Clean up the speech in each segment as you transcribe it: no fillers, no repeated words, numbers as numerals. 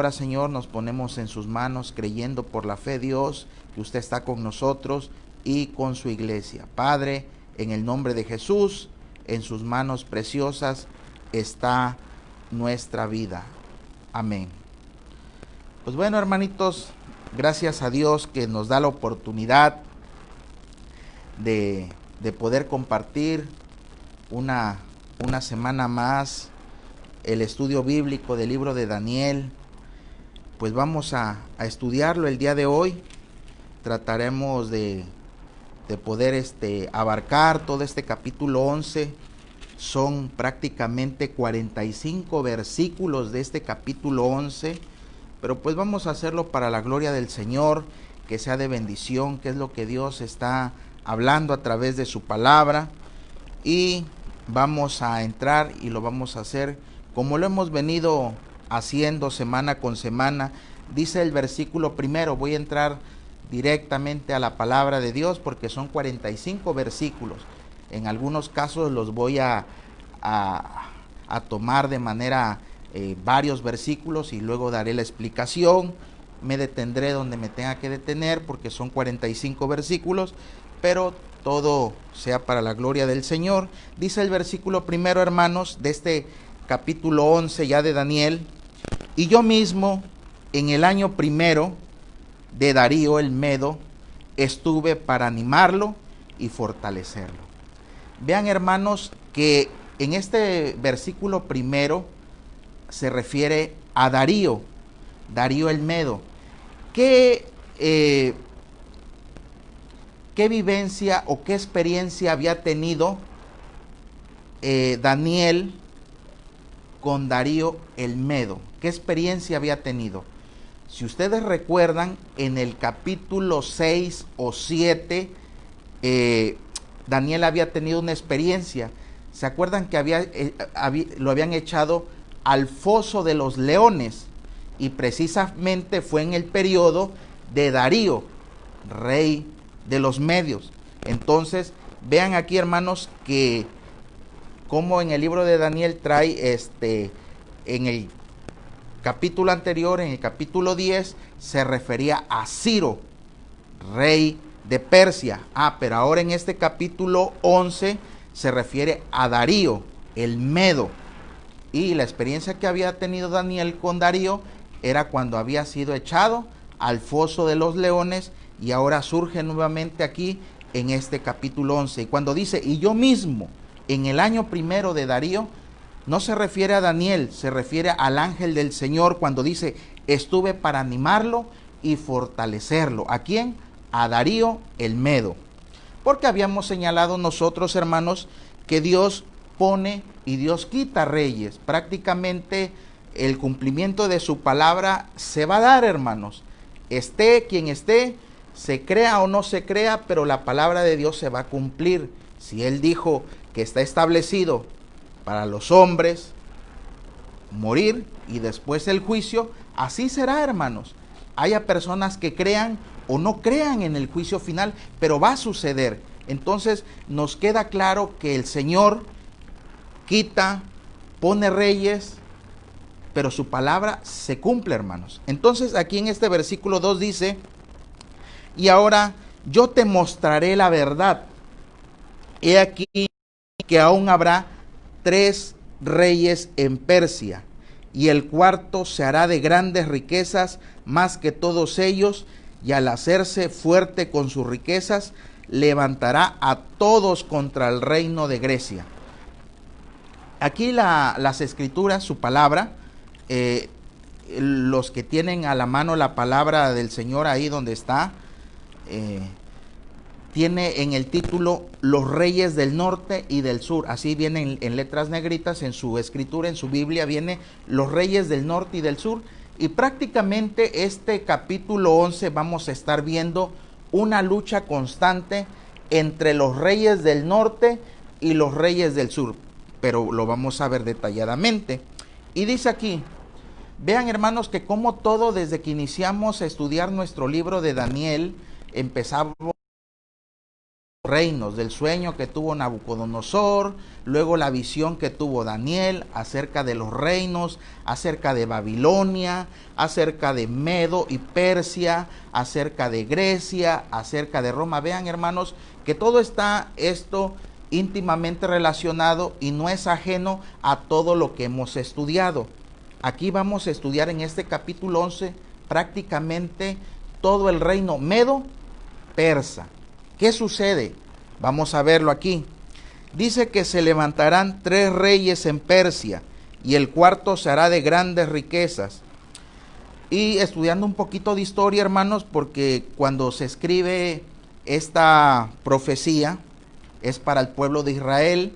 Ahora, Señor, nos ponemos en sus manos, creyendo por la fe, Dios, que usted está con nosotros y con su iglesia. Padre, en el nombre de Jesús, en sus manos preciosas está nuestra vida. Amén. Pues bueno, hermanitos, gracias a Dios que nos da la oportunidad de poder compartir una semana más el estudio bíblico del libro de Daniel. Pues vamos a estudiarlo el día de hoy. Trataremos de poder abarcar todo este capítulo 11. Son prácticamente 45 versículos de este capítulo 11. Pero pues vamos a hacerlo para la gloria del Señor, que sea de bendición, que es lo que Dios está hablando a través de su palabra. Y vamos a entrar y lo vamos a hacer como lo hemos venido haciendo semana con semana. Dice el versículo primero, voy a entrar directamente a la palabra de Dios porque son 45 versículos. En algunos casos los voy a tomar de manera varios versículos y luego daré la explicación. Me detendré donde me tenga que detener porque son 45 versículos, pero todo sea para la gloria del Señor. Dice el versículo primero, hermanos, de este capítulo 11 ya de Daniel: y yo mismo en el año primero de Darío el Medo estuve para animarlo y fortalecerlo. Vean, hermanos, que en este versículo primero se refiere a Darío el Medo. ¿Qué vivencia o qué experiencia había tenido Daniel con Darío el Medo? ¿Qué experiencia había tenido? Si ustedes recuerdan, en el capítulo 6 o 7, Daniel había tenido una experiencia. ¿Se acuerdan que lo habían echado al foso de los leones? Y precisamente fue en el periodo de Darío, rey de los medios. Entonces, vean aquí, hermanos, que como en el libro de Daniel trae en el capítulo anterior, en el capítulo 10, se refería a Ciro, rey de Persia. Pero ahora en este capítulo 11 se refiere a Darío, el Medo. Y la experiencia que había tenido Daniel con Darío era cuando había sido echado al foso de los leones, y ahora surge nuevamente aquí en este capítulo 11. Y cuando dice, y yo mismo en el año primero de Darío, no se refiere a Daniel, se refiere al ángel del Señor cuando dice, estuve para animarlo y fortalecerlo. ¿A quién? A Darío el Medo. Porque habíamos señalado nosotros, hermanos, que Dios pone y Dios quita reyes. Prácticamente el cumplimiento de su palabra se va a dar, hermanos. Esté quien esté, se crea o no se crea, pero la palabra de Dios se va a cumplir. Si Él dijo que está establecido para los hombres morir y después el juicio, así será, hermanos. Haya personas que crean o no crean en el juicio final, pero va a suceder. Entonces nos queda claro que el Señor quita, pone reyes, pero su palabra se cumple, hermanos. Entonces aquí en este versículo 2 dice, y ahora yo te mostraré la verdad. He aquí que aún habrá 3 reyes en Persia, y el cuarto se hará de grandes riquezas más que todos ellos, y al hacerse fuerte con sus riquezas, levantará a todos contra el reino de Grecia. Aquí las escrituras, su palabra, los que tienen a la mano la palabra del Señor ahí donde está, tiene en el título los reyes del norte y del sur. Así viene en letras negritas en su escritura, en su Biblia viene los reyes del norte y del sur. Y prácticamente este capítulo 11 vamos a estar viendo una lucha constante entre los reyes del norte y los reyes del sur, pero lo vamos a ver detalladamente. Y dice aquí, vean, hermanos, que como todo, desde que iniciamos a estudiar nuestro libro de Daniel, empezamos reinos, del sueño que tuvo Nabucodonosor, luego la visión que tuvo Daniel acerca de los reinos, acerca de Babilonia, acerca de Medo y Persia, acerca de Grecia, acerca de Roma. Vean, hermanos, que todo está esto íntimamente relacionado y no es ajeno a todo lo que hemos estudiado. Aquí vamos a estudiar en este capítulo 11 prácticamente todo el reino medo-persa. ¿Qué sucede? Vamos a verlo aquí. Dice que se levantarán 3 reyes en Persia y el cuarto se hará de grandes riquezas. Y estudiando un poquito de historia, hermanos, porque cuando se escribe esta profecía es para el pueblo de Israel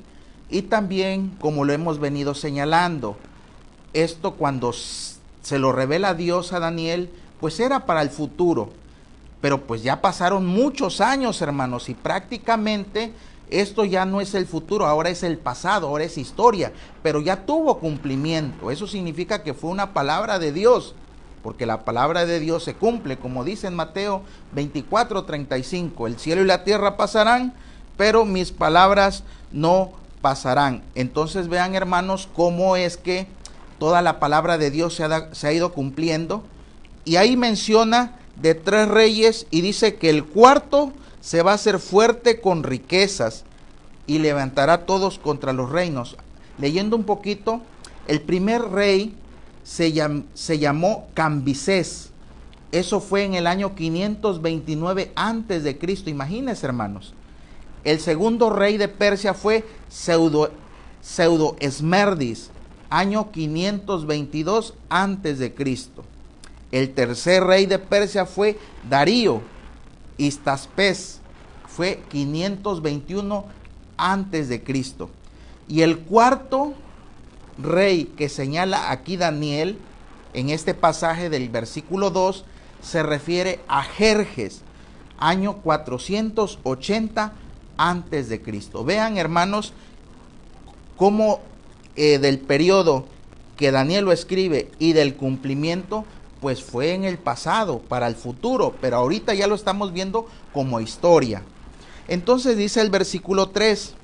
y también, como lo hemos venido señalando, esto cuando se lo revela Dios a Daniel, pues era para el futuro. Pero pues ya pasaron muchos años, hermanos, y prácticamente esto ya no es el futuro, ahora es el pasado, ahora es historia, pero ya tuvo cumplimiento. Eso significa que fue una palabra de Dios, porque la palabra de Dios se cumple, como dice en Mateo 24:35, el cielo y la tierra pasarán, pero mis palabras no pasarán. Entonces vean, hermanos, cómo es que toda la palabra de Dios se ha ido cumpliendo, y ahí menciona de 3 reyes y dice que el cuarto se va a hacer fuerte con riquezas y levantará a todos contra los reinos. Leyendo un poquito, el primer rey se llamó Cambises. Eso fue en el año 529 antes de Cristo. Imagínense, hermanos. El segundo rey de Persia fue Pseudo-Esmerdis, año 522 antes de Cristo. El tercer rey de Persia fue Darío. Istaspes fue 521 antes de Cristo. Y el cuarto rey que señala aquí Daniel en este pasaje del versículo 2 se refiere a Jerjes, año 480 antes de Cristo. Vean, hermanos, cómo del periodo que Daniel lo escribe y del cumplimiento, pues fue en el pasado, para el futuro, pero ahorita ya lo estamos viendo como historia. Entonces dice el versículo 3,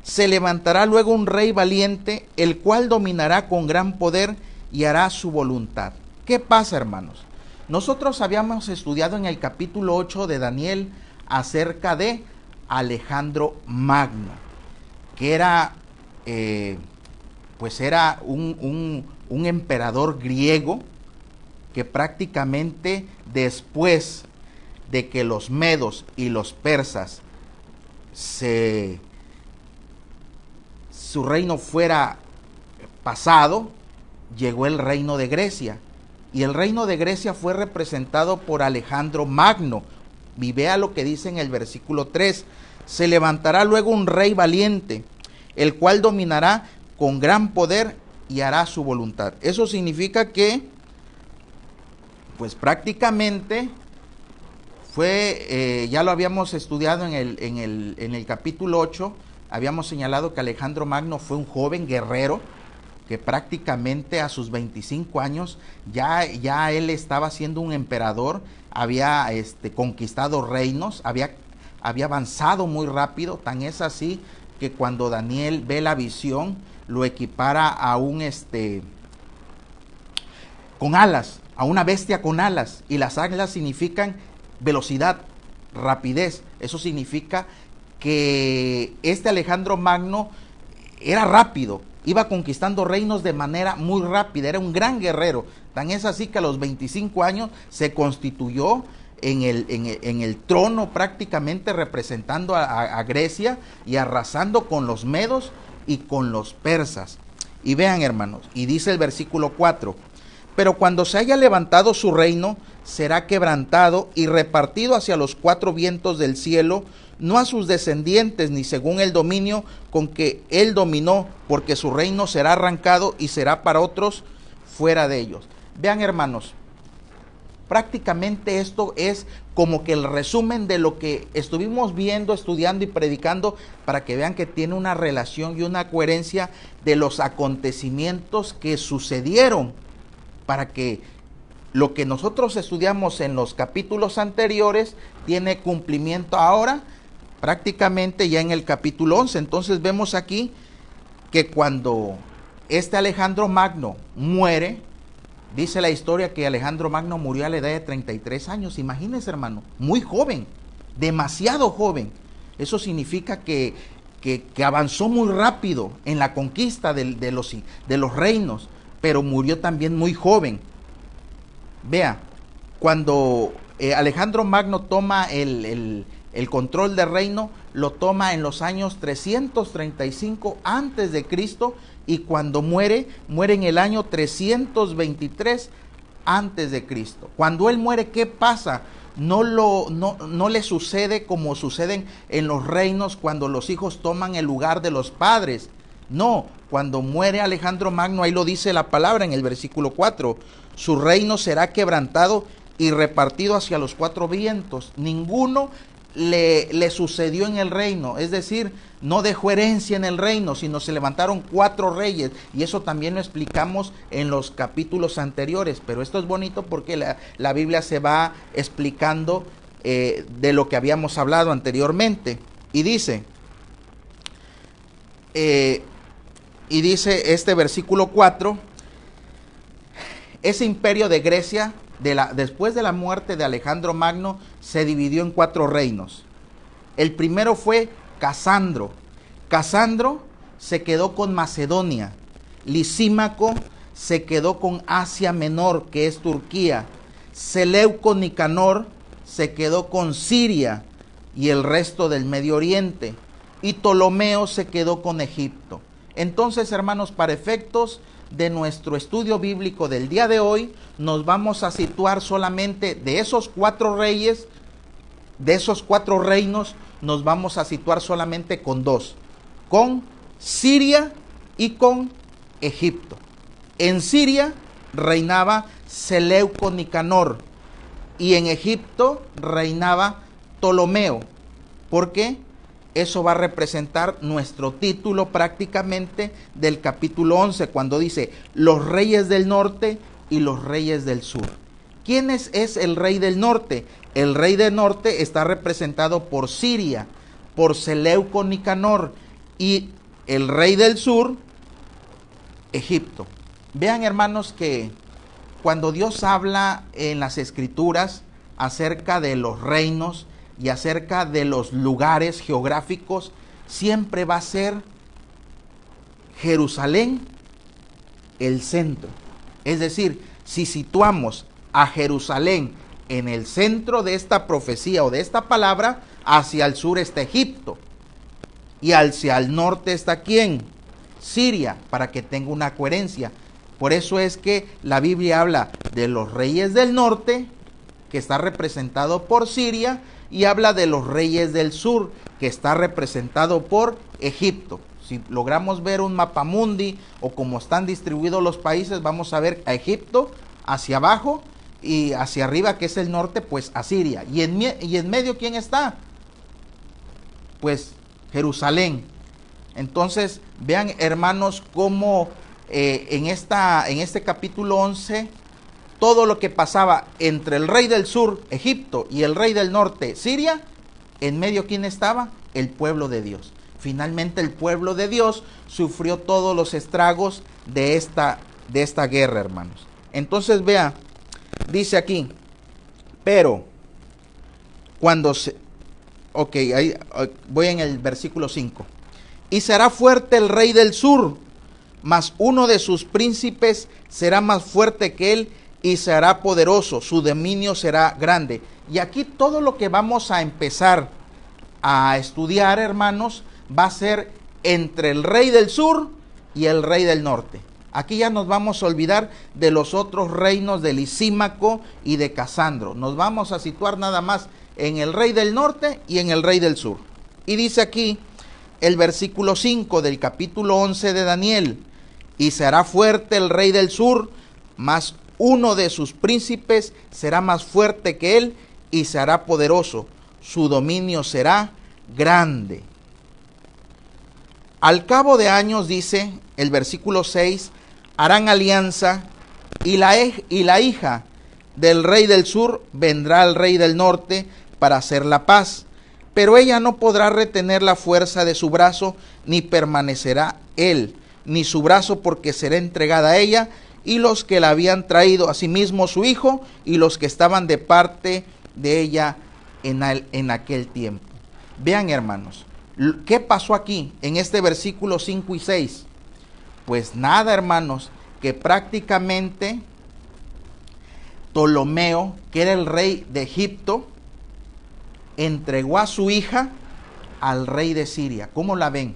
se levantará luego un rey valiente, el cual dominará con gran poder y hará su voluntad. ¿Qué pasa, hermanos? Nosotros habíamos estudiado en el capítulo 8 de Daniel acerca de Alejandro Magno, que era, pues era un emperador griego, que prácticamente después de que los medos y los persas su reino fuera pasado, llegó el reino de Grecia, y el reino de Grecia fue representado por Alejandro Magno. Y vea lo que dice en el versículo 3, se levantará luego un rey valiente, el cual dominará con gran poder y hará su voluntad. Eso significa que pues prácticamente fue, ya lo habíamos estudiado en el capítulo 8, habíamos señalado que Alejandro Magno fue un joven guerrero, que prácticamente a sus 25 años ya él estaba siendo un emperador, había conquistado reinos, había avanzado muy rápido, tan es así que cuando Daniel ve la visión, lo equipara a con alas, a una bestia con alas, y las alas significan velocidad, rapidez. Eso significa que Alejandro Magno era rápido, iba conquistando reinos de manera muy rápida, era un gran guerrero. Tan es así que a los 25 años se constituyó en el trono, prácticamente representando a Grecia y arrasando con los medos y con los persas. Y vean, hermanos, y dice el versículo 4, pero cuando se haya levantado su reino, será quebrantado y repartido hacia los 4 vientos del cielo, no a sus descendientes, ni según el dominio con que él dominó, porque su reino será arrancado y será para otros fuera de ellos. Vean, hermanos, prácticamente esto es como que el resumen de lo que estuvimos viendo, estudiando y predicando, para que vean que tiene una relación y una coherencia de los acontecimientos que sucedieron, para que lo que nosotros estudiamos en los capítulos anteriores tiene cumplimiento ahora prácticamente ya en el capítulo 11. Entonces vemos aquí que cuando este Alejandro Magno muere, dice la historia que Alejandro Magno murió a la edad de 33 años. Imagínense, hermano, muy joven, demasiado joven. Eso significa que avanzó muy rápido en la conquista de los reinos, pero murió también muy joven. Vea, cuando Alejandro Magno toma el control del reino, lo toma en los años 335 antes de Cristo, y cuando muere en el año 323 antes de Cristo. Cuando él muere, ¿qué pasa? No le sucede como suceden en los reinos cuando los hijos toman el lugar de los padres. No, cuando muere Alejandro Magno, ahí lo dice la palabra en el versículo 4, su reino será quebrantado y repartido hacia los cuatro vientos. Ninguno le sucedió en el reino, es decir, no dejó herencia en el reino, sino se levantaron 4 reyes, y eso también lo explicamos en los capítulos anteriores, pero esto es bonito porque la Biblia se va explicando de lo que habíamos hablado anteriormente, y dice este versículo 4, ese imperio de Grecia, después de la muerte de Alejandro Magno, se dividió en 4 reinos. El primero fue Casandro. Casandro se quedó con Macedonia. Lisímaco se quedó con Asia Menor, que es Turquía. Seleuco Nicanor se quedó con Siria y el resto del Medio Oriente. Y Ptolomeo se quedó con Egipto. Entonces, hermanos, para efectos de nuestro estudio bíblico del día de hoy, nos vamos a situar solamente de esos 4 reyes, de esos 4 reinos, nos vamos a situar solamente con 2, con Siria y con Egipto. En Siria reinaba Seleuco Nicanor y en Egipto reinaba Ptolomeo. ¿Por qué? Eso va a representar nuestro título prácticamente del capítulo 11, cuando dice los reyes del norte y los reyes del sur. ¿Quién es el rey del norte? El rey del norte está representado por Siria, por Seleuco Nicanor, y el rey del sur, Egipto. Vean, hermanos, que cuando Dios habla en las Escrituras acerca de los reinos y acerca de los lugares geográficos, siempre va a ser Jerusalén el centro. Es decir, si situamos a Jerusalén en el centro de esta profecía o de esta palabra, hacia el sur está Egipto y hacia el norte está ¿quién? Siria, para que tenga una coherencia. Por eso es que la Biblia habla de los reyes del norte, que está representado por Siria, y habla de los reyes del sur, que está representado por Egipto. Si logramos ver un mapamundi o cómo están distribuidos los países, vamos a ver a Egipto hacia abajo y hacia arriba, que es el norte, pues a Siria. Y en medio, ¿quién está? Pues Jerusalén. Entonces, vean, hermanos, cómo en este capítulo 11, todo lo que pasaba entre el rey del sur, Egipto, y el rey del norte, Siria, en medio, ¿quién estaba? El pueblo de Dios. Finalmente, el pueblo de Dios sufrió todos los estragos de esta guerra, hermanos. Entonces, vea, dice aquí, pero cuando se... Ok, ahí voy en el versículo 5. Y será fuerte el rey del sur, mas uno de sus príncipes será más fuerte que él y será poderoso, su dominio será grande. Y aquí todo lo que vamos a empezar a estudiar, hermanos, va a ser entre el rey del sur y el rey del norte. Aquí ya nos vamos a olvidar de los otros reinos de Lisímaco y de Casandro. Nos vamos a situar nada más en el rey del norte y en el rey del sur. Y dice aquí el versículo 5 del capítulo 11 de Daniel: y será fuerte el rey del sur, mas uno de sus príncipes será más fuerte que él y será poderoso, su dominio será grande. Al cabo de años, dice el versículo 6, harán alianza y la hija del rey del sur vendrá al rey del norte para hacer la paz. pero ella no podrá retener la fuerza de su brazo, ni permanecerá él, ni su brazo, porque será entregada a ella, y los que la habían traído, asimismo su hijo, y los que estaban de parte de ella en aquel tiempo. Vean, hermanos, ¿qué pasó aquí en este versículo 5 y 6? Pues nada, hermanos, que prácticamente Ptolomeo, que era el rey de Egipto, entregó a su hija al rey de Siria. ¿Cómo la ven?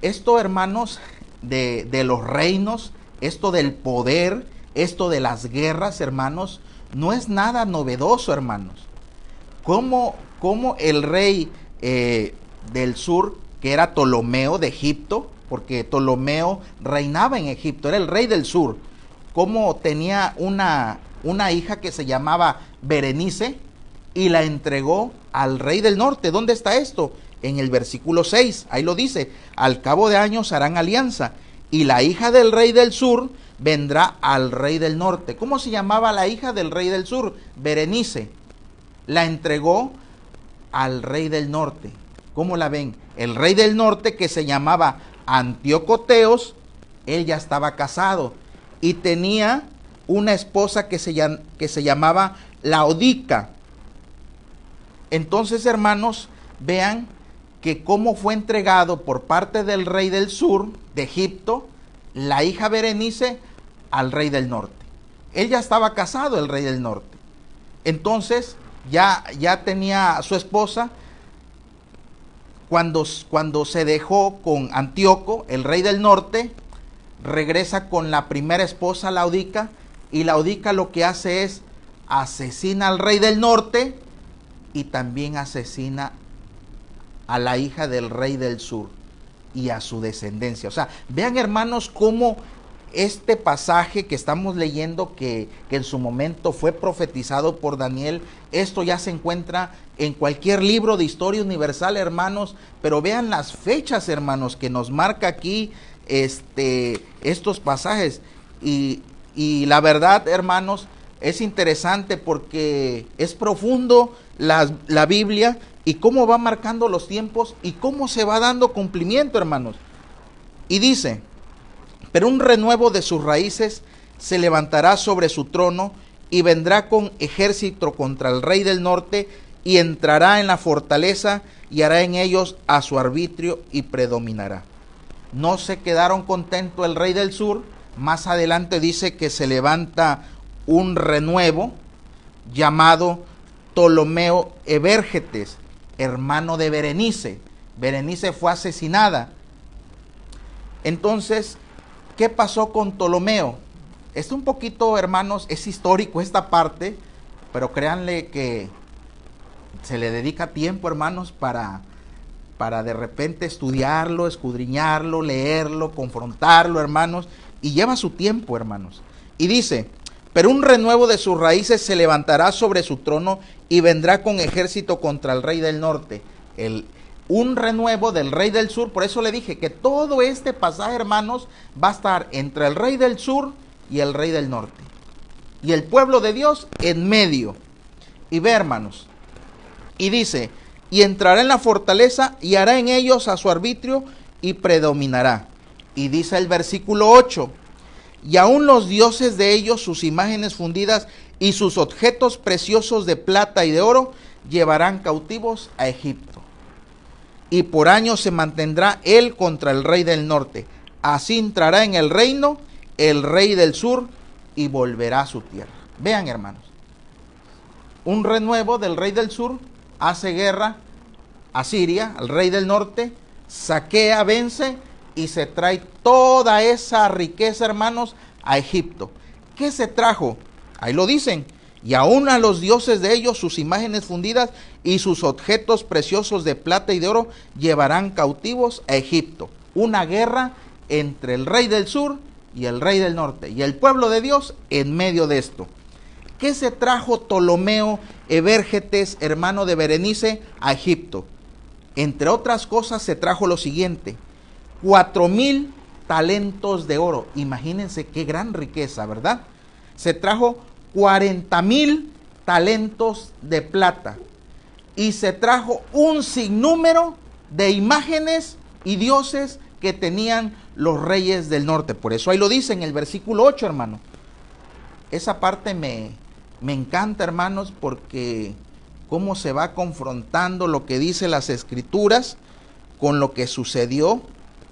Esto, hermanos, de los reinos, esto del poder, esto de las guerras, hermanos, no es nada novedoso, hermanos. ¿Cómo el rey del sur, que era Ptolomeo de Egipto, porque Ptolomeo reinaba en Egipto, era el rey del sur, cómo tenía una hija que se llamaba Berenice y la entregó al rey del norte? ¿Dónde está esto? En el versículo 6, ahí lo dice: al cabo de años harán alianza, y la hija del rey del sur vendrá al rey del norte. ¿Cómo se llamaba la hija del rey del sur? Berenice. La entregó al rey del norte. ¿Cómo la ven? El rey del norte, que se llamaba Antíoco Teos, él ya estaba casado y tenía una esposa que se llamaba Laodica. Entonces, hermanos, vean que cómo fue entregado por parte del rey del sur, de Egipto, la hija Berenice al rey del norte. Él ya estaba casado, el rey del norte. Entonces, ya tenía a su esposa. Cuando se dejó con Antíoco, el rey del norte, regresa con la primera esposa, Laodica, y Laodica lo que hace es asesina al rey del norte y también asesina a la hija del rey del sur y a su descendencia. O sea, vean, hermanos, cómo este pasaje que estamos leyendo, que en su momento fue profetizado por Daniel, esto ya se encuentra en cualquier libro de historia universal, hermanos. Pero vean las fechas, hermanos, que nos marca aquí estos pasajes. Y la verdad, hermanos, es interesante porque es profundo la Biblia, y cómo va marcando los tiempos y cómo se va dando cumplimiento, hermanos. Y dice: pero un renuevo de sus raíces se levantará sobre su trono, y vendrá con ejército contra el rey del norte, y entrará en la fortaleza, y hará en ellos a su arbitrio, y predominará. No se quedaron contentos el rey del sur. Más adelante dice que se levanta un renuevo llamado Ptolomeo Evérgetes, hermano de Berenice. Berenice fue asesinada. Entonces, ¿qué pasó con Ptolomeo? Es un poquito, hermanos, es histórico esta parte, pero créanle que se le dedica tiempo, hermanos, para de repente estudiarlo, escudriñarlo, leerlo, confrontarlo, hermanos, y lleva su tiempo, hermanos. Y dice: pero un renuevo de sus raíces se levantará sobre su trono, y vendrá con ejército contra el rey del norte. Un renuevo del rey del sur. Por eso le dije que todo este pasaje, hermanos, va a estar entre el rey del sur y el rey del norte, y el pueblo de Dios en medio. Y ve, hermanos, y dice: y entrará en la fortaleza, y hará en ellos a su arbitrio, y predominará. Y dice el versículo 8: y aún los dioses de ellos, sus imágenes fundidas y sus objetos preciosos de plata y de oro, llevarán cautivos a Egipto. Y por años se mantendrá él contra el rey del norte. Así entrará en el reino el rey del sur, y volverá a su tierra. Vean, hermanos, un renuevo del rey del sur hace guerra a Siria, al rey del norte, saquea, vence, y se trae toda esa riqueza, hermanos, a Egipto. ¿Qué se trajo? Ahí lo dicen: y aún a los dioses de ellos, sus imágenes fundidas y sus objetos preciosos de plata y de oro, llevarán cautivos a Egipto. Una guerra entre el rey del sur y el rey del norte, y el pueblo de Dios en medio de esto. ¿Qué se trajo Ptolomeo Evérgetes, hermano de Berenice, a Egipto? Entre otras cosas, se trajo lo siguiente: 4,000 talentos de oro. Imagínense qué gran riqueza, ¿verdad? Se trajo 40,000 talentos de plata, y se trajo un sinnúmero de imágenes y dioses que tenían los reyes del norte. Por eso ahí lo dice en el versículo 8, hermano. Esa parte me encanta, hermanos, porque cómo se va confrontando lo que dice las escrituras con lo que sucedió,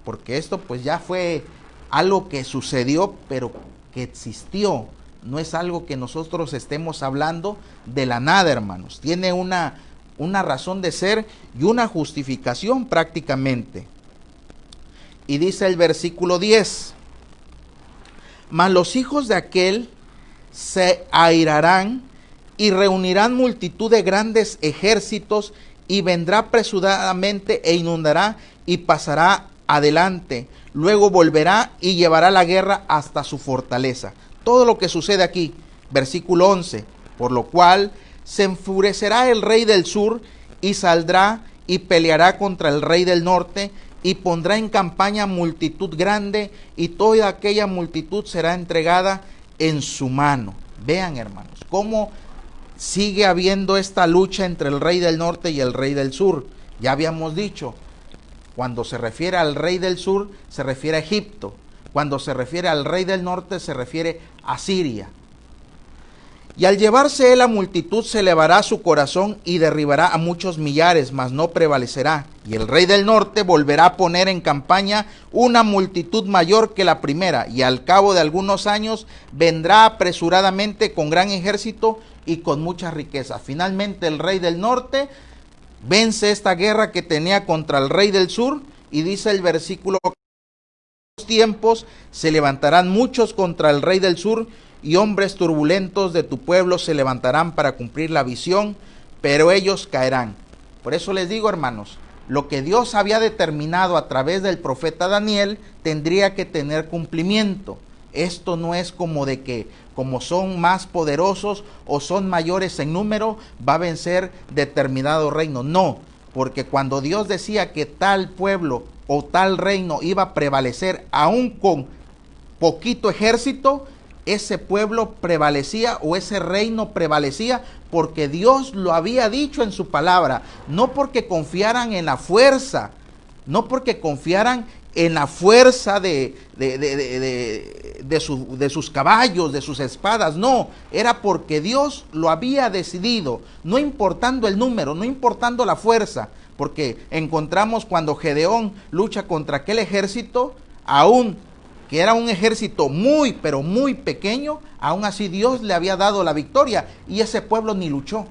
porque esto pues ya fue algo que sucedió, pero que existió. No es algo que nosotros estemos hablando de la nada, hermanos. Tiene una razón de ser y una justificación prácticamente. Y dice el versículo 10: mas los hijos de aquel se airarán y reunirán multitud de grandes ejércitos, y vendrá apresuradamente e inundará y pasará adelante. Luego volverá y llevará la guerra hasta su fortaleza. Todo lo que sucede aquí, versículo 11, por lo cual se enfurecerá el rey del sur y saldrá y peleará contra el rey del norte, y pondrá en campaña multitud grande, y toda aquella multitud será entregada en su mano. Vean, hermanos, cómo sigue habiendo esta lucha entre el rey del norte y el rey del sur. Ya habíamos dicho, cuando se refiere al rey del sur, se refiere a Egipto. Cuando se refiere al rey del norte, se refiere a Siria. Y al llevarse él a multitud, se elevará su corazón y derribará a muchos millares, mas no prevalecerá. Y el rey del norte volverá a poner en campaña una multitud mayor que la primera, y al cabo de algunos años vendrá apresuradamente con gran ejército y con mucha riqueza. Finalmente el rey del norte vence esta guerra que tenía contra el rey del sur, y dice el versículo: en los tiempos se levantarán muchos contra el rey del sur, y hombres turbulentos de tu pueblo se levantarán para cumplir la visión, pero ellos caerán. Por eso les digo, hermanos, lo que Dios había determinado a través del profeta Daniel tendría que tener cumplimiento. Esto no es como de que, como son más poderosos o son mayores en número, va a vencer determinado reino. No, porque cuando Dios decía que tal pueblo o tal reino iba a prevalecer aún con poquito ejército, ese pueblo prevalecía o ese reino prevalecía porque Dios lo había dicho en su palabra, no porque confiaran en la fuerza, no porque confiaran en la fuerza de sus caballos, de sus espadas, no, era porque Dios lo había decidido, no importando el número, no importando la fuerza, porque encontramos cuando Gedeón lucha contra aquel ejército, aún que era un ejército muy, pero muy pequeño, aún así Dios le había dado la victoria y ese pueblo ni luchó.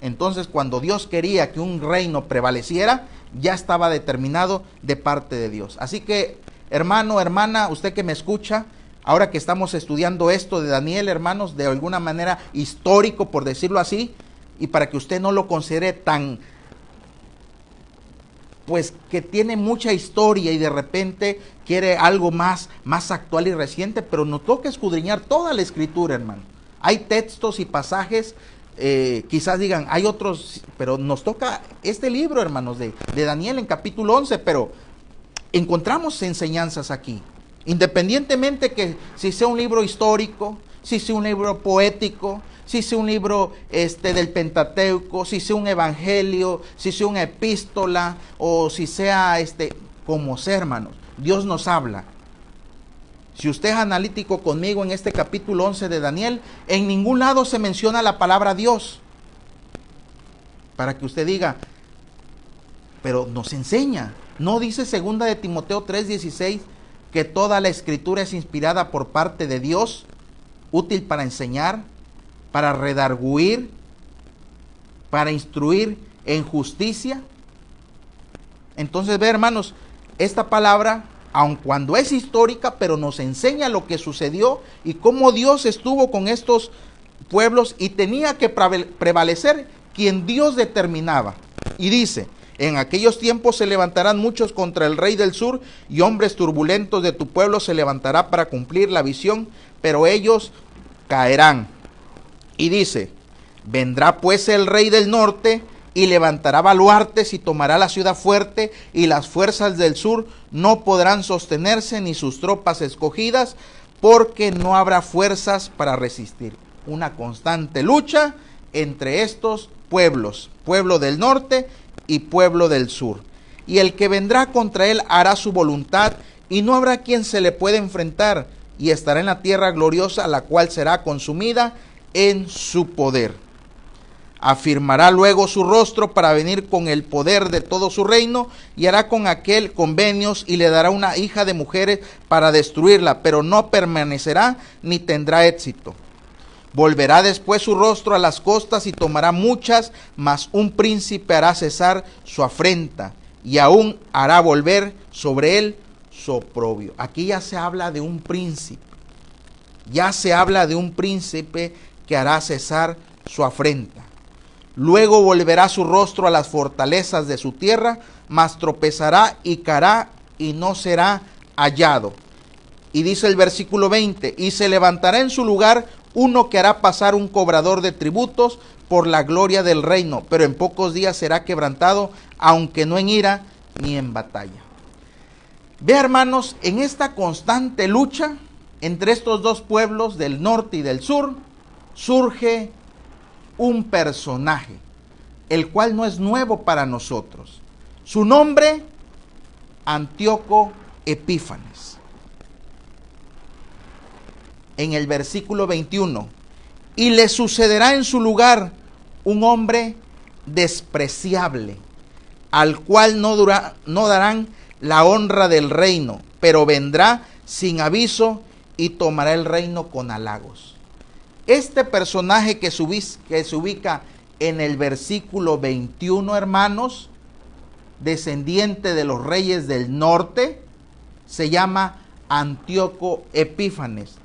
Entonces, cuando Dios quería que un reino prevaleciera, ya estaba determinado de parte de Dios. Así que, hermano, hermana, usted que me escucha, ahora que estamos estudiando esto de Daniel, hermanos, de alguna manera histórico, por decirlo así, y para que usted no lo considere tan, pues que tiene mucha historia y de repente quiere algo más actual y reciente, pero nos toca escudriñar toda la escritura, hermano. Hay textos y pasajes, quizás digan, hay otros, pero nos toca este libro, hermanos, de Daniel en capítulo 11, pero encontramos enseñanzas aquí, independientemente que si sea un libro histórico, si sea un libro poético, si sea un libro del Pentateuco, si sea un evangelio, si sea una epístola, o si sea como sea, hermanos, Dios nos habla. Si usted es analítico conmigo en este capítulo 11 de Daniel, en ningún lado se menciona la palabra Dios. Para que usted diga, pero nos enseña. ¿No dice 2 de Timoteo 3:16 que toda la escritura es inspirada por parte de Dios, útil para enseñar, para redarguir, para instruir en justicia? Entonces, ve, hermanos, esta palabra, aun cuando es histórica, pero nos enseña lo que sucedió y cómo Dios estuvo con estos pueblos y tenía que prevalecer quien Dios determinaba. Y dice: en aquellos tiempos se levantarán muchos contra el rey del sur, y hombres turbulentos de tu pueblo se levantará para cumplir la visión, pero ellos caerán. Y dice: vendrá pues el rey del norte y levantará baluartes y tomará la ciudad fuerte, y las fuerzas del sur no podrán sostenerse, ni sus tropas escogidas, porque no habrá fuerzas para resistir. Una constante lucha entre estos pueblos, pueblo del norte y pueblo del sur. Y el que vendrá contra él hará su voluntad, y no habrá quien se le pueda enfrentar, y estará en la tierra gloriosa, la cual será consumida en su poder. Afirmará luego su rostro para venir con el poder de todo su reino, y hará con aquel convenios, y le dará una hija de mujeres para destruirla, pero no permanecerá ni tendrá éxito. Volverá después su rostro a las costas y tomará muchas, mas un príncipe hará cesar su afrenta, y aún hará volver sobre él su oprobio. Aquí ya se habla de un príncipe. Ya se habla de un príncipe que hará cesar su afrenta. Luego volverá su rostro a las fortalezas de su tierra, mas tropezará y caerá y no será hallado. Y dice el versículo 20, y se levantará en su lugar uno que hará pasar un cobrador de tributos por la gloria del reino, pero en pocos días será quebrantado, aunque no en ira ni en batalla. Vea, hermanos, en esta constante lucha entre estos dos pueblos del norte y del sur, surge un personaje, el cual no es nuevo para nosotros. Su nombre, Antíoco Epífanes. En el versículo 21, y le sucederá en su lugar un hombre despreciable, al cual no darán la honra del reino, pero vendrá sin aviso y tomará el reino con halagos. Este personaje que se ubica en el versículo 21, hermanos, descendiente de los reyes del norte, se llama Antíoco Epífanes.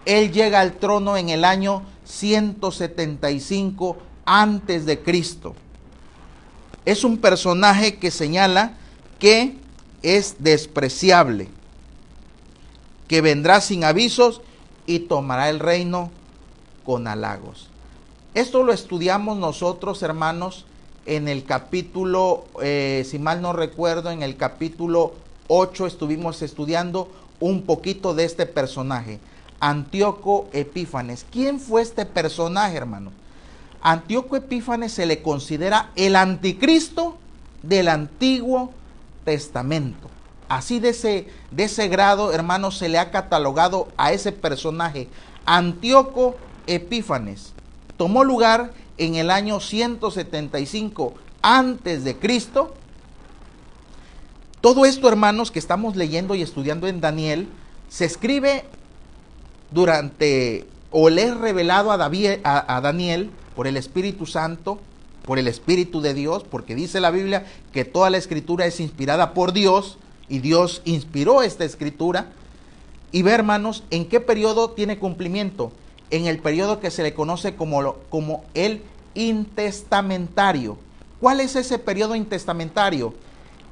Él llega al trono en el año 175 antes de Cristo. Es un personaje que señala que es despreciable, que vendrá sin avisos y tomará el reino con halagos. Esto lo estudiamos nosotros, hermanos, en el capítulo, si mal no recuerdo, en el capítulo 8 estuvimos estudiando un poquito de este personaje, Antíoco Epífanes. ¿Quién fue este personaje, hermanos? Antíoco Epífanes se le considera el anticristo del Antiguo Testamento. Así de ese grado, hermanos, se le ha catalogado a ese personaje. Antíoco Epífanes tomó lugar en el año 175 antes de Cristo. Todo esto, hermanos, que estamos leyendo y estudiando en Daniel, se escribe o le es revelado a Daniel por el Espíritu Santo, por el Espíritu de Dios, porque dice la Biblia que toda la escritura es inspirada por Dios, y Dios inspiró esta escritura. Y ve, hermanos, en qué periodo tiene cumplimiento. En el periodo que se le conoce como el intestamentario. ¿Cuál es ese periodo intestamentario?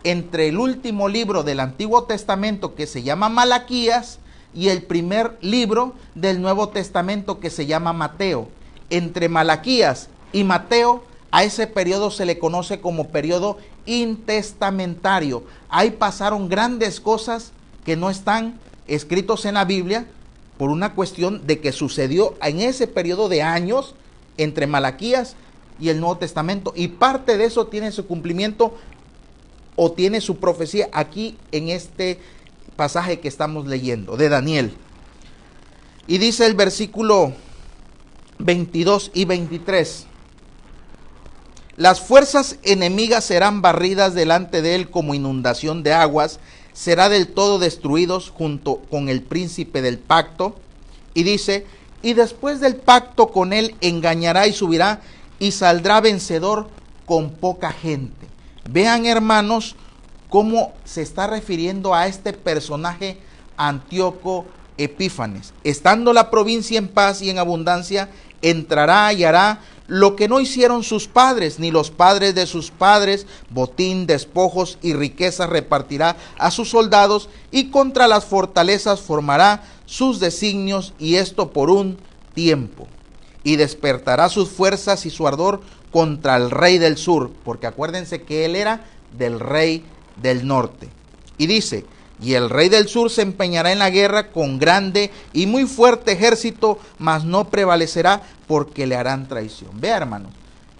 Entre el último libro del Antiguo Testamento, que se llama Malaquías, y el primer libro del Nuevo Testamento, que se llama Mateo. Entre Malaquías y Mateo, a ese periodo se le conoce como periodo intestamentario. Ahí pasaron grandes cosas que no están escritos en la Biblia, por una cuestión de que sucedió en ese periodo de años entre Malaquías y el Nuevo Testamento, y parte de eso tiene su cumplimiento o tiene su profecía aquí en este pasaje que estamos leyendo de Daniel. Y dice el versículo 22 y 23: las fuerzas enemigas serán barridas delante de él como inundación de aguas, será del todo destruidos junto con el príncipe del pacto. Y dice, y después del pacto con él engañará y subirá y saldrá vencedor con poca gente. Vean, hermanos, cómo se está refiriendo a este personaje Antíoco Epífanes. Estando la provincia en paz y en abundancia, entrará y hará lo que no hicieron sus padres, ni los padres de sus padres, botín, despojos y riquezas repartirá a sus soldados, y contra las fortalezas formará sus designios, y esto por un tiempo. Y despertará sus fuerzas y su ardor contra el rey del sur, porque acuérdense que él era del rey del norte. Y dice, y el rey del sur se empeñará en la guerra con grande y muy fuerte ejército, mas no prevalecerá, porque le harán traición. Vea, hermanos,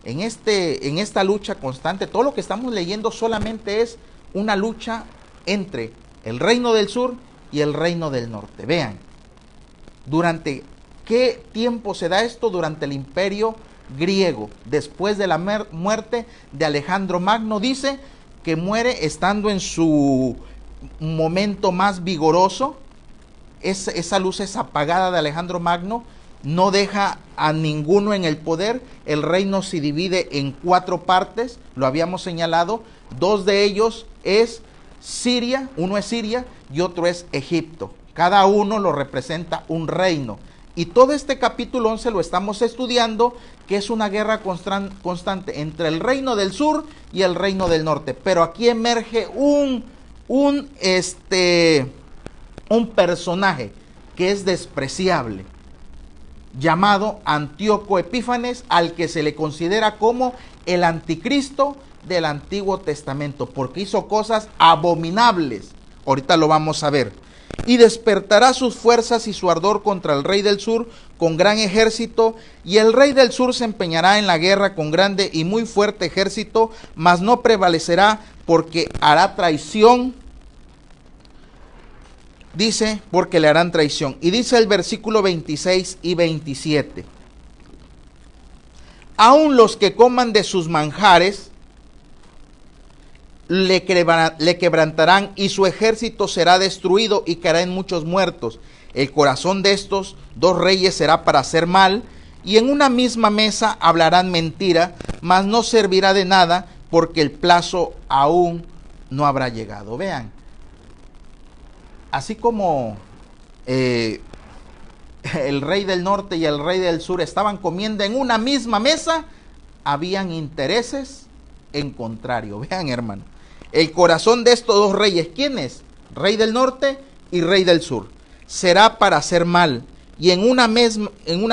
en esta lucha constante, todo lo que estamos leyendo solamente es una lucha entre el reino del sur y el reino del norte. Vean, ¿durante qué tiempo se da esto? Durante el imperio griego, después de la muerte de Alejandro Magno. Dice que muere estando en su momento más vigoroso. Esa luz es apagada de Alejandro Magno, no deja a ninguno en el poder. El reino se divide en 4 partes, lo habíamos señalado. 2 de ellos es Siria, uno es Siria y otro es Egipto. Cada uno lo representa un reino. Y todo este capítulo 11 lo estamos estudiando, que es una guerra constante entre el reino del sur y el reino del norte. Pero aquí emerge un personaje que es despreciable, llamado Antíoco Epífanes, al que se le considera como el anticristo del Antiguo Testamento, porque hizo cosas abominables. Ahorita lo vamos a ver. Y despertará sus fuerzas y su ardor contra el rey del sur con gran ejército, y el rey del sur se empeñará en la guerra con grande y muy fuerte ejército, mas no prevalecerá, porque hará traición. Dice, porque le harán traición. Y dice el versículo 26 y 27. Aun los que coman de sus manjares le quebrantarán, y su ejército será destruido y caerá en muchos muertos. El corazón de estos 2 reyes será para hacer mal, y en una misma mesa hablarán mentira, mas no servirá de nada, porque el plazo aún no habrá llegado. Vean, así como el rey del norte y el rey del sur estaban comiendo en una misma mesa, habían intereses en contrario. Vean, hermano, el corazón de estos 2 reyes, ¿quién es? Rey del norte y rey del sur, será para hacer mal, y en una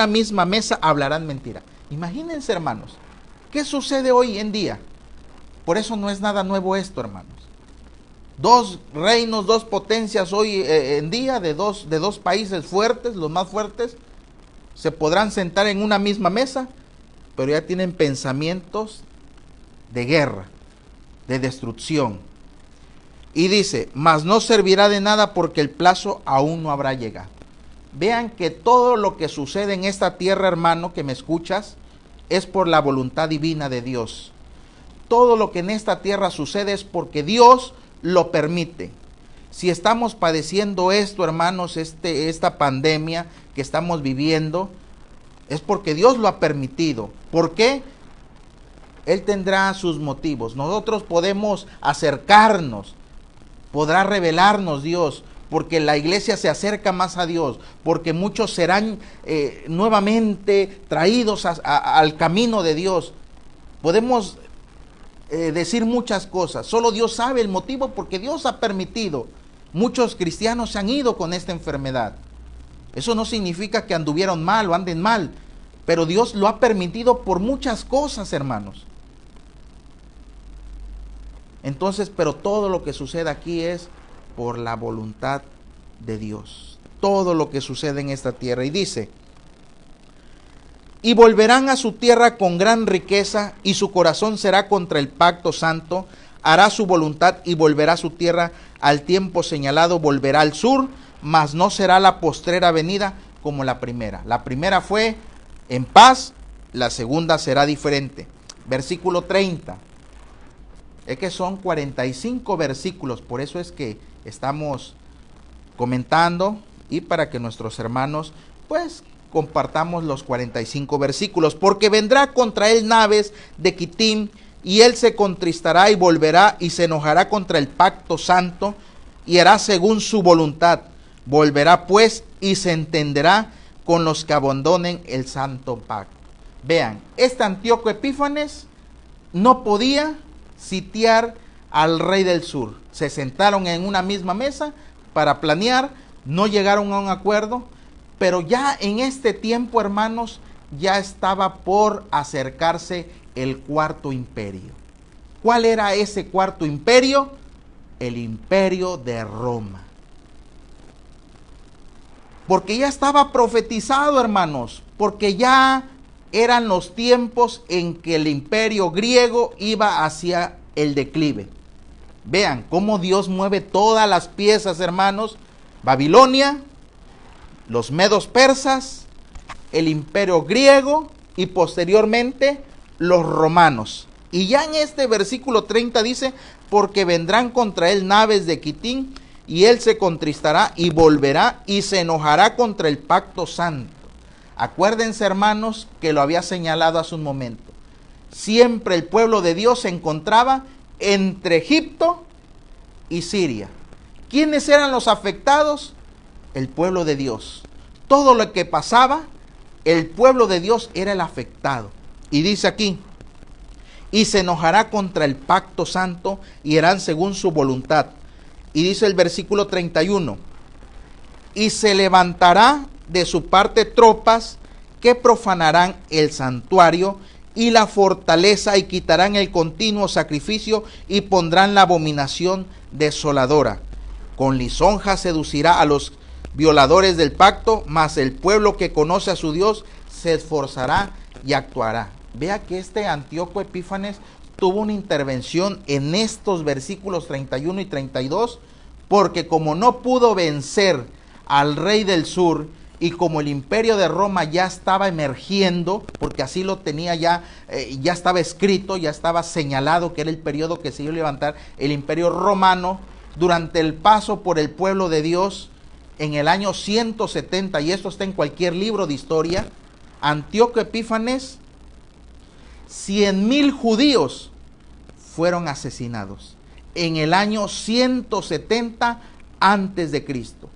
misma mesa hablarán mentira. Imagínense, hermanos, ¿qué sucede hoy en día? Por eso no es nada nuevo esto, hermanos. 2 reinos, 2 potencias hoy en día, de dos países fuertes, los más fuertes, se podrán sentar en una misma mesa, pero ya tienen pensamientos de guerra, de destrucción. Y dice, mas no servirá de nada, porque el plazo aún no habrá llegado. Vean que todo lo que sucede en esta tierra, hermano, que me escuchas, es por la voluntad divina de Dios. Todo lo que en esta tierra sucede es porque Dios lo permite. Si estamos padeciendo esto, hermanos, esta pandemia que estamos viviendo, es porque Dios lo ha permitido. ¿Por qué? Él tendrá sus motivos. Nosotros podemos acercarnos, podrá revelarnos Dios, porque la iglesia se acerca más a Dios, porque muchos serán nuevamente traídos al camino de Dios. Podemos decir muchas cosas, solo Dios sabe el motivo, porque Dios ha permitido. Muchos cristianos se han ido con esta enfermedad. Eso no significa que anduvieron mal o anden mal, pero Dios lo ha permitido por muchas cosas, hermanos. Entonces, pero todo lo que sucede aquí es por la voluntad de Dios. Todo lo que sucede en esta tierra. Y dice, y volverán a su tierra con gran riqueza, y su corazón será contra el pacto santo, hará su voluntad y volverá a su tierra al tiempo señalado, volverá al sur, mas no será la postrera venida como la primera. La primera fue en paz, la segunda será diferente. Versículo 30. Es que son 45 versículos, por eso es que estamos comentando, y para que nuestros hermanos pues compartamos los 45 versículos. Porque vendrá contra él naves de Quitim, y él se contristará y volverá y se enojará contra el pacto santo, y hará según su voluntad. Volverá pues y se entenderá con los que abandonen el santo pacto. Vean, este Antíoco Epífanes no podía sitiar al rey del sur. Se sentaron en una misma mesa para planear, no llegaron a un acuerdo, pero ya en este tiempo, hermanos, ya estaba por acercarse el cuarto imperio. ¿Cuál era ese cuarto imperio? El imperio de Roma. Porque ya estaba profetizado, hermanos, porque ya eran los tiempos en que el imperio griego iba hacia el declive. Vean cómo Dios mueve todas las piezas, hermanos. Babilonia, los medos persas, el imperio griego y posteriormente los romanos. Y ya en este versículo 30 dice, porque vendrán contra él naves de Quitín, y él se contristará y volverá y se enojará contra el pacto santo. Acuérdense, hermanos, que lo había señalado hace un momento. Siempre el pueblo de Dios se encontraba entre Egipto y Siria. ¿Quiénes eran los afectados? El pueblo de Dios. Todo lo que pasaba, el pueblo de Dios era el afectado. Y dice aquí, y se enojará contra el pacto santo y harán según su voluntad. Y dice el versículo 31, y se levantará de su parte tropas que profanarán el santuario y la fortaleza y quitarán el continuo sacrificio y pondrán la abominación desoladora. Con lisonja seducirá a los violadores del pacto, mas el pueblo que conoce a su Dios se esforzará y actuará. Vea que este Antíoco Epífanes tuvo una intervención en estos versículos 31 y 32, porque como no pudo vencer al rey del sur, y como el imperio de Roma ya estaba emergiendo, porque así lo tenía ya estaba escrito, ya estaba señalado que era el periodo que se iba a levantar el imperio romano, durante el paso por el pueblo de Dios, en el año 170, y esto está en cualquier libro de historia, Antíoco Epífanes, 100,000 judíos fueron asesinados en el año 170 antes de Cristo,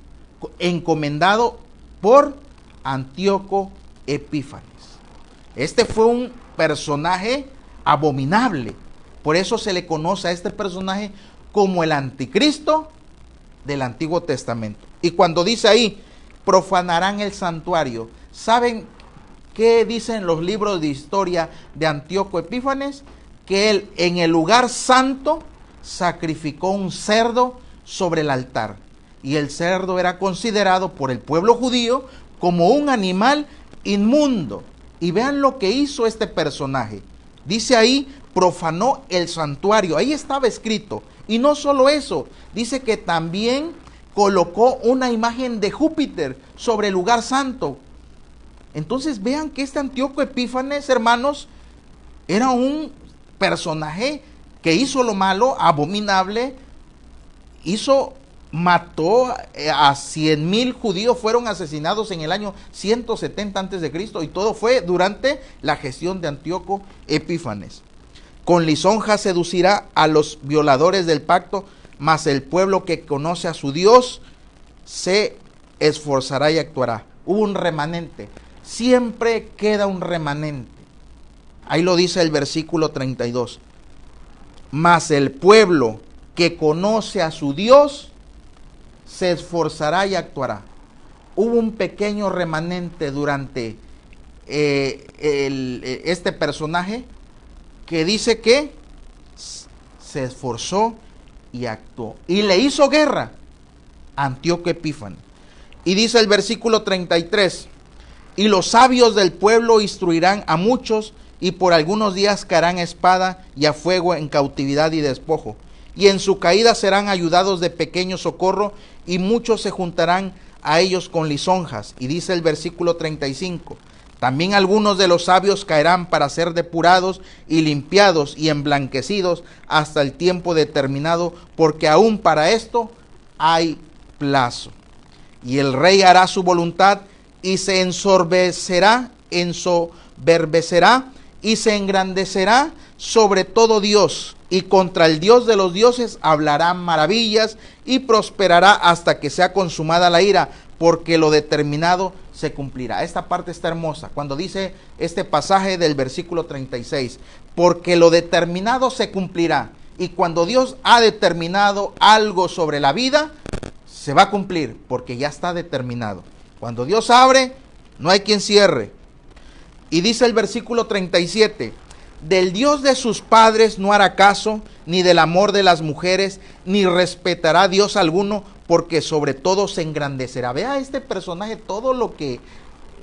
encomendado por Antíoco Epífanes. Este fue un personaje abominable, por eso se le conoce a este personaje como el anticristo del Antiguo Testamento. Y cuando dice ahí, profanarán el santuario, ¿saben qué dicen los libros de historia de Antíoco Epífanes? Que él en el lugar santo sacrificó un cerdo sobre el altar. Y el cerdo era considerado por el pueblo judío como un animal inmundo. Y vean lo que hizo este personaje. Dice ahí, profanó el santuario. Ahí estaba escrito. Y no solo eso, dice que también colocó una imagen de Júpiter sobre el lugar santo. Entonces vean que este Antíoco Epífanes, hermanos, era un personaje que hizo lo malo, abominable, mató a 100,000 judíos, fueron asesinados en el año 170 antes de Cristo, y todo fue durante la gestión de Antíoco Epífanes. Con lisonja seducirá a los violadores del pacto, mas el pueblo que conoce a su Dios se esforzará y actuará. Hubo un remanente, siempre queda un remanente. Ahí lo dice el versículo 32. Mas el pueblo que conoce a su Dios se esforzará y actuará. Hubo un pequeño remanente durante este personaje que dice que se esforzó y actuó y le hizo guerra a Antíoco Epífanes. Y dice el versículo 33, y los sabios del pueblo instruirán a muchos, y por algunos días caerán a espada y a fuego en cautividad y despojo, y en su caída serán ayudados de pequeño socorro, y muchos se juntarán a ellos con lisonjas. Y dice el versículo 35, también algunos de los sabios caerán para ser depurados y limpiados y emblanquecidos hasta el tiempo determinado, porque aún para esto hay plazo. Y el rey hará su voluntad y se ensorbecerá y se engrandecerá sobre todo Dios, y contra el Dios de los dioses hablará maravillas y prosperará hasta que sea consumada la ira, porque lo determinado se cumplirá. Esta parte está hermosa, cuando dice este pasaje del versículo 36, porque lo determinado se cumplirá. Y cuando Dios ha determinado algo sobre la vida, se va a cumplir, porque ya está determinado. Cuando Dios abre, no hay quien cierre. Y dice el versículo 37, del Dios de sus padres no hará caso, ni del amor de las mujeres, ni respetará Dios alguno, porque sobre todo se engrandecerá. Vea este personaje todo lo que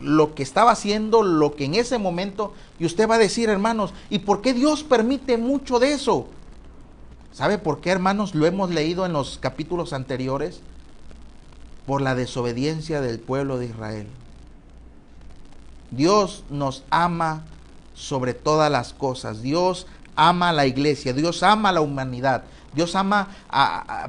lo que estaba haciendo, lo que en ese momento, y usted va a decir, hermanos, ¿y por qué Dios permite mucho de eso? ¿Sabe por qué, hermanos? Lo hemos leído en los capítulos anteriores. Por la desobediencia del pueblo de Israel. Dios nos ama sobre todas las cosas. Dios ama a la iglesia. Dios ama a la humanidad. Dios ama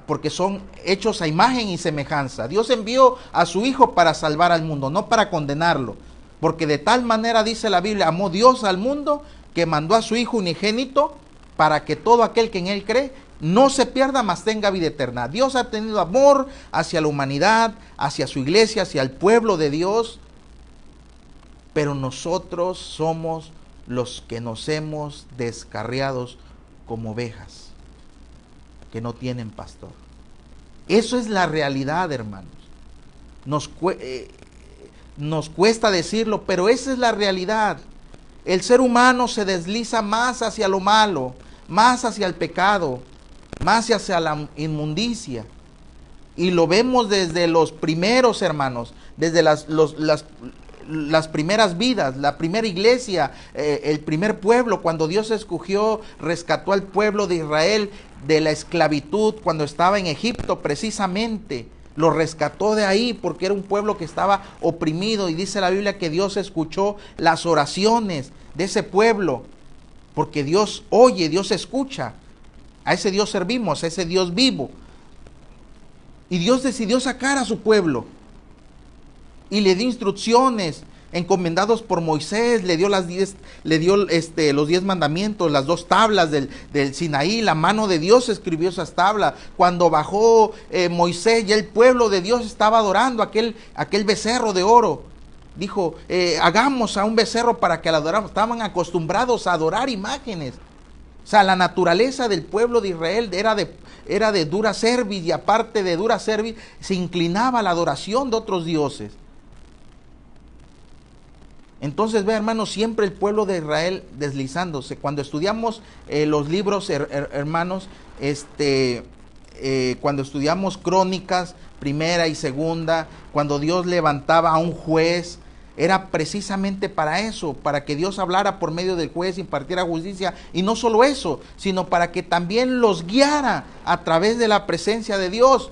porque son hechos a imagen y semejanza. Dios envió a su Hijo para salvar al mundo, no para condenarlo. Porque de tal manera, dice la Biblia, amó Dios al mundo que mandó a su Hijo unigénito para que todo aquel que en Él cree no se pierda, mas tenga vida eterna. Dios ha tenido amor hacia la humanidad, hacia su iglesia, hacia el pueblo de Dios. Pero nosotros somos los que nos hemos descarriados como ovejas que no tienen pastor. Eso es la realidad, hermanos. Nos cuesta decirlo, pero esa es la realidad. El ser humano se desliza más hacia lo malo, más hacia el pecado, más hacia la inmundicia. Y lo vemos desde los primeros, hermanos, desde las primeras vidas, la primera iglesia, el primer pueblo, cuando Dios escogió, rescató al pueblo de Israel de la esclavitud cuando estaba en Egipto, precisamente. Lo rescató de ahí porque era un pueblo que estaba oprimido, y dice la Biblia que Dios escuchó las oraciones de ese pueblo, porque Dios oye, Dios escucha. A ese Dios servimos, a ese Dios vivo. Y Dios decidió sacar a su pueblo y le dio instrucciones encomendados por Moisés, le dio los 10 mandamientos, las 2 tablas del Sinaí. La mano de Dios escribió esas tablas. Cuando bajó Moisés, ya el pueblo de Dios estaba adorando aquel becerro de oro. Dijo, hagamos a un becerro para que lo adoramos. Estaban acostumbrados a adorar imágenes. O sea, la naturaleza del pueblo de Israel era de dura cerviz, y aparte de dura cerviz, se inclinaba a la adoración de otros dioses. Entonces, ve, hermanos, siempre el pueblo de Israel deslizándose. Cuando estudiamos los libros, hermanos, cuando estudiamos Crónicas, primera y segunda, cuando Dios levantaba a un juez, era precisamente para eso, para que Dios hablara por medio del juez, impartiera justicia, y no solo eso, sino para que también los guiara a través de la presencia de Dios.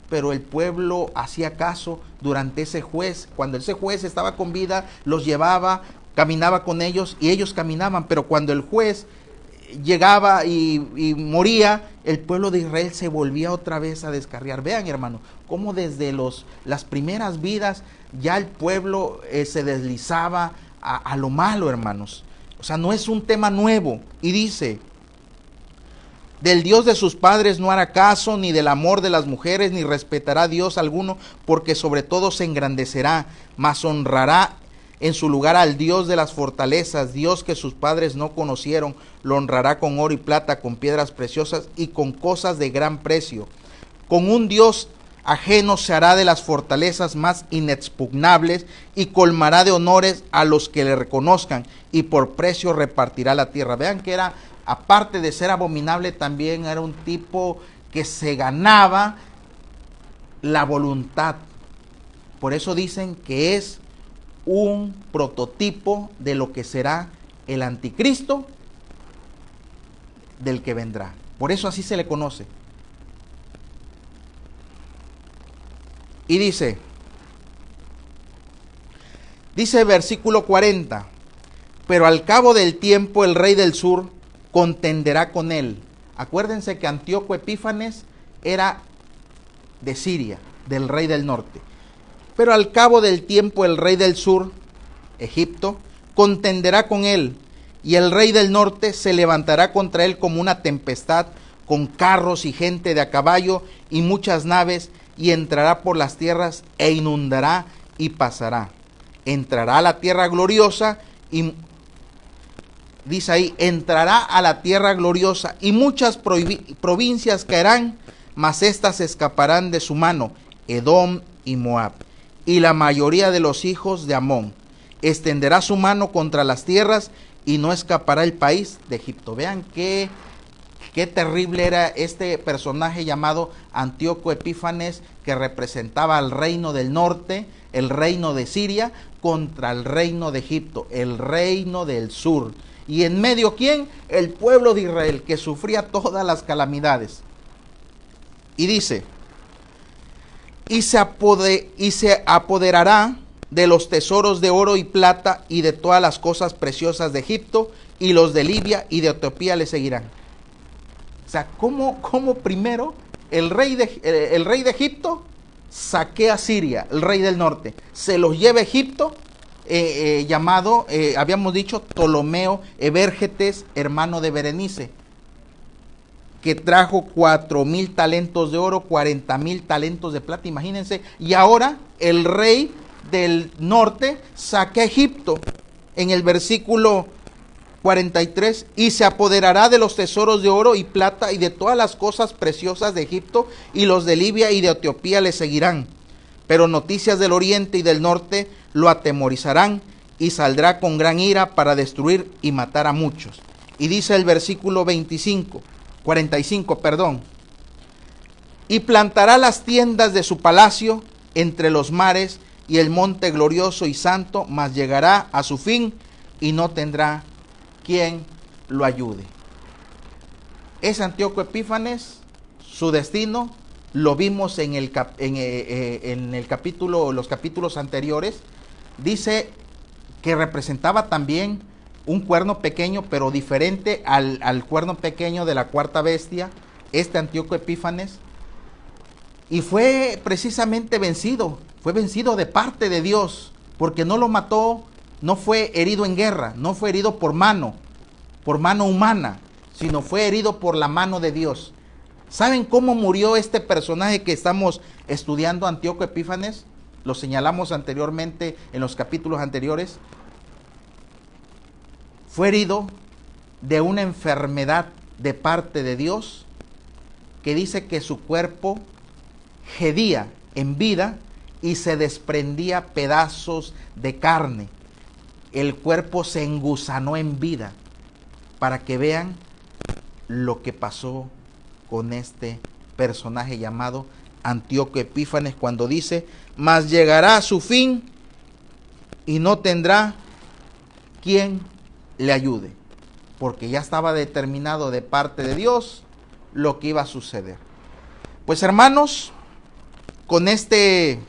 Pero el pueblo hacía caso durante ese juez. Cuando ese juez estaba con vida, los llevaba, caminaba con ellos y ellos caminaban. Pero cuando el juez llegaba y moría, el pueblo de Israel se volvía otra vez a descarriar. Vean, hermano, cómo desde las primeras vidas ya el pueblo se deslizaba a lo malo, hermanos. O sea, no es un tema nuevo. Y dice, del Dios de sus padres no hará caso, ni del amor de las mujeres, ni respetará a Dios alguno, porque sobre todo se engrandecerá, mas honrará en su lugar al Dios de las fortalezas, Dios que sus padres no conocieron, lo honrará con oro y plata, con piedras preciosas y con cosas de gran precio. Con un Dios ajeno se hará de las fortalezas más inexpugnables y colmará de honores a los que le reconozcan, y por precio repartirá la tierra. Vean que era, aparte de ser abominable, también era un tipo que se ganaba la voluntad. Por eso dicen que es un prototipo de lo que será el anticristo del que vendrá. Por eso así se le conoce. Y dice versículo 40, pero al cabo del tiempo el rey del sur contenderá con él. Acuérdense que Antíoco Epífanes era de Siria, del rey del norte. Pero al cabo del tiempo el rey del sur, Egipto, contenderá con él, y el rey del norte se levantará contra él como una tempestad, con carros y gente de a caballo y muchas naves, y entrará por las tierras e inundará y pasará. Entrará a la tierra gloriosa y dice ahí, entrará a la tierra gloriosa y muchas provincias caerán, mas éstas escaparán de su mano, Edom y Moab, y la mayoría de los hijos de Amón. Extenderá su mano contra las tierras y no escapará el país de Egipto. Vean qué terrible era este personaje llamado Antíoco Epífanes, que representaba al reino del norte, el reino de Siria, contra el reino de Egipto, el reino del sur. Y en medio, ¿quién? El pueblo de Israel, que sufría todas las calamidades. Y dice, y se apoderará de los tesoros de oro y plata y de todas las cosas preciosas de Egipto, y los de Libia y de Etiopía le seguirán. O sea, ¿cómo primero el rey de Egipto saquea a Siria, el rey del norte, se los lleva a Egipto, llamado, habíamos dicho, Ptolomeo Evérgetes, hermano de Berenice, que trajo 4,000 talentos de oro, 40,000 talentos de plata, imagínense. Y ahora el rey del norte saquea a Egipto, en el versículo 43, y se apoderará de los tesoros de oro y plata y de todas las cosas preciosas de Egipto, y los de Libia y de Etiopía le seguirán. Pero noticias del oriente y del norte lo atemorizarán, y saldrá con gran ira para destruir y matar a muchos. Y dice el versículo 45, y plantará las tiendas de su palacio entre los mares y el monte glorioso y santo, mas llegará a su fin y no tendrá quien lo ayude. Es Antíoco Epífanes, su destino lo vimos en el capítulo, los capítulos anteriores. Dice que representaba también un cuerno pequeño, pero diferente al cuerno pequeño de la cuarta bestia, este Antíoco Epífanes, y fue precisamente vencido, fue vencido de parte de Dios, porque no lo mató, no fue herido en guerra, no fue herido por mano humana, sino fue herido por la mano de Dios. ¿Saben cómo murió este personaje que estamos estudiando, Antíoco Epífanes? Lo señalamos anteriormente en los capítulos anteriores. Fue herido de una enfermedad de parte de Dios, que dice que su cuerpo gedía en vida y se desprendía pedazos de carne. El cuerpo se engusanó en vida, para que vean lo que pasó con este personaje llamado Antíoco Epífanes, cuando dice, mas llegará a su fin y no tendrá quien le ayude, porque ya estaba determinado de parte de Dios lo que iba a suceder. Pues hermanos, con sé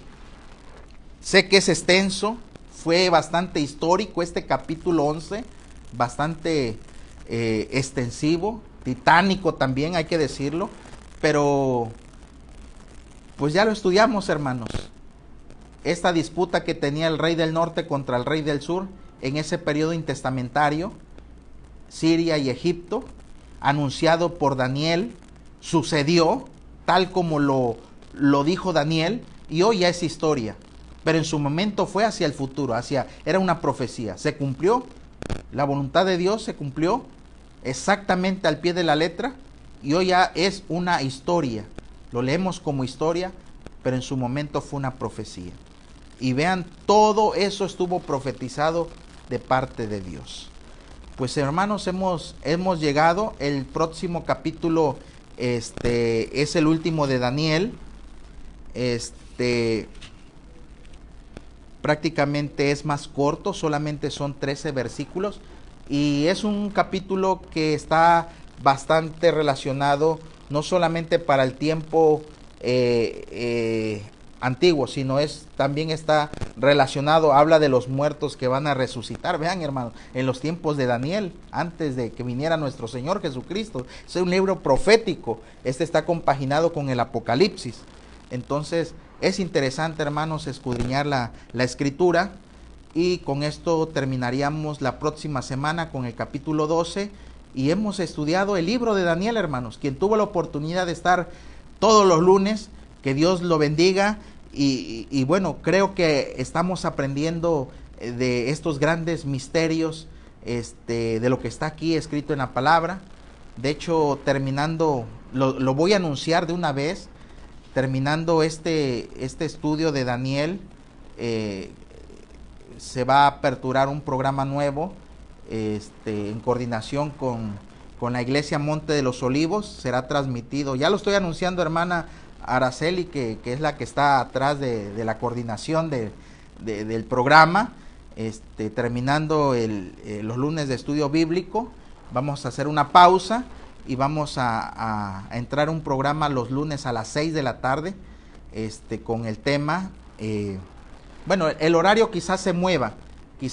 que es extenso, fue bastante histórico este capítulo 11, bastante extensivo, titánico también, hay que decirlo, pero pues ya lo estudiamos, hermanos. Esta disputa que tenía el rey del norte contra el rey del sur en ese periodo intestamentario, Siria y Egipto, anunciado por Daniel, sucedió tal como lo dijo Daniel, y hoy ya es historia, pero en su momento fue hacia el futuro, era una profecía, se cumplió, la voluntad de Dios se cumplió exactamente al pie de la letra, y hoy ya es una historia, lo leemos como historia, pero en su momento fue una profecía. Y vean, todo eso estuvo profetizado de parte de Dios. Pues hermanos, hemos llegado, el próximo capítulo es el último de Daniel, prácticamente es más corto, solamente son 13 versículos, y es un capítulo que está bastante relacionado, no solamente para el tiempo antiguo, sino también está relacionado, habla de los muertos que van a resucitar. Vean, hermanos, en los tiempos de Daniel, antes de que viniera nuestro Señor Jesucristo, es un libro profético, está compaginado con el Apocalipsis. Entonces es interesante, hermanos, escudriñar la escritura, y con esto terminaríamos la próxima semana con el capítulo 12, y hemos estudiado el libro de Daniel, hermanos. Quien tuvo la oportunidad de estar todos los lunes, que Dios lo bendiga, y bueno, creo que estamos aprendiendo de estos grandes misterios, de lo que está aquí escrito en la palabra. De hecho, terminando, lo voy a anunciar de una vez, terminando este estudio de Daniel, se va a aperturar un programa nuevo, en coordinación con la Iglesia Monte de los Olivos. Será transmitido, ya lo estoy anunciando, hermana Araceli, que es la que está atrás de la coordinación del programa. terminando los lunes de estudio bíblico. Vamos a hacer una pausa y vamos a entrar a un programa los lunes a las 6 de la tarde, con el tema, bueno, el horario quizás se mueva,